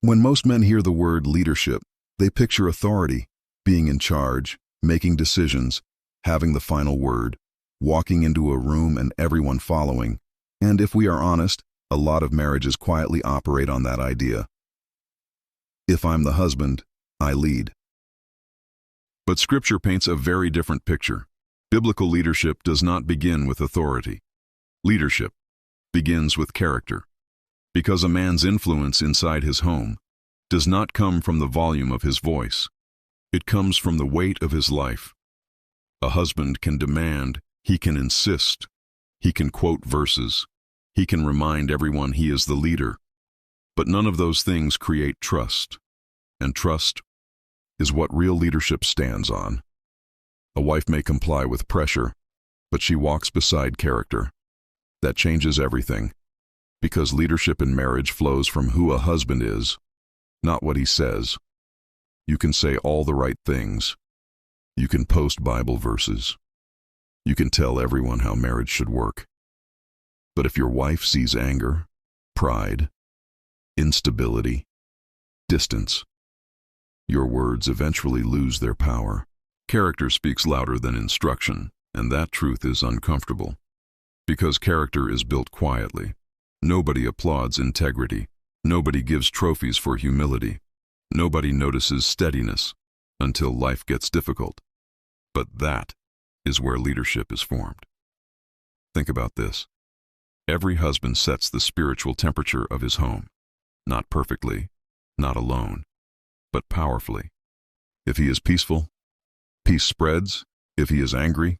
When most men hear the word leadership, they picture authority, being in charge, making decisions, having the final word, walking into a room and everyone following. And if we are honest, a lot of marriages quietly operate on that idea. If I'm the husband, I lead. But Scripture paints a very different picture. Biblical leadership does not begin with authority. Leadership begins with character. Because a man's influence inside his home does not come from the volume of his voice. It comes from the weight of his life. A husband can demand, he can insist, he can quote verses, he can remind everyone he is the leader. But none of those things create trust. And trust is what real leadership stands on. A wife may comply with pressure, but she walks beside character. That changes everything. Because leadership in marriage flows from who a husband is, not what he says. You can say all the right things. You can post Bible verses. You can tell everyone how marriage should work. But if your wife sees anger, pride, instability, distance, your words eventually lose their power. Character speaks louder than instruction, and that truth is uncomfortable. Because character is built quietly. Nobody applauds integrity. Nobody gives trophies for humility. Nobody notices steadiness until life gets difficult. But that is where leadership is formed. Think about this. Every husband sets the spiritual temperature of his home. Not perfectly, not alone, but powerfully. If he is peaceful, peace spreads. If he is angry,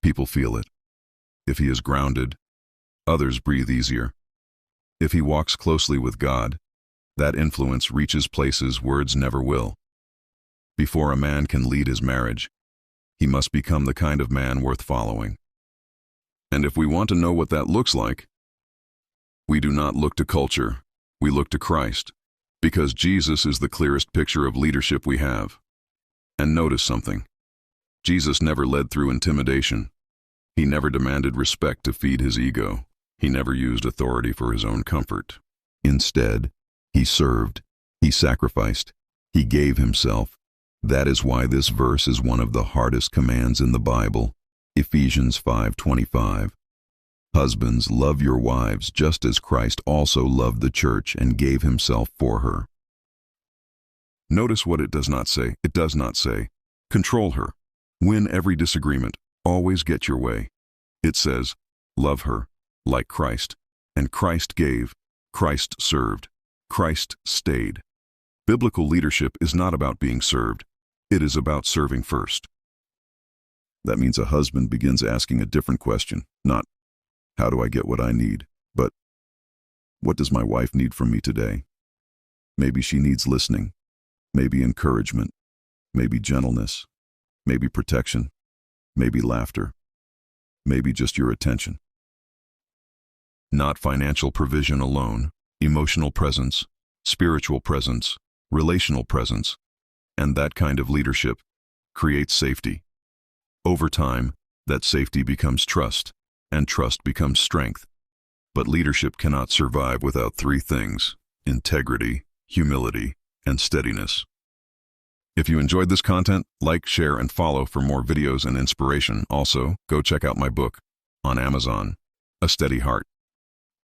people feel it. If he is grounded, others breathe easier. If he walks closely with God, that influence reaches places words never will. Before a man can lead his marriage, he must become the kind of man worth following. And if we want to know what that looks like, we do not look to culture, we look to Christ, because Jesus is the clearest picture of leadership we have. And notice something. Jesus never led through intimidation. He never demanded respect to feed his ego. He never used authority for his own comfort. Instead, he served, he sacrificed, he gave himself. That is why this verse is one of the hardest commands in the Bible. Ephesians 5:25. Husbands, love your wives just as Christ also loved the church and gave himself for her. Notice what it does not say. It does not say, control her, win every disagreement, always get your way. It says, love her, like Christ, and Christ gave, Christ served, Christ stayed. Biblical leadership is not about being served, it is about serving first. That means a husband begins asking a different question, not, how do I get what I need, but, what does my wife need from me today? Maybe she needs listening, maybe encouragement, maybe gentleness, maybe protection, maybe laughter, maybe just your attention. Not financial provision alone, emotional presence, spiritual presence, relational presence, and that kind of leadership creates safety. Over time, that safety becomes trust, and trust becomes strength. But leadership cannot survive without three things: integrity, humility, and steadiness. If you enjoyed this content, like, share, and follow for more videos and inspiration. Also, go check out my book on Amazon, A Steady Heart.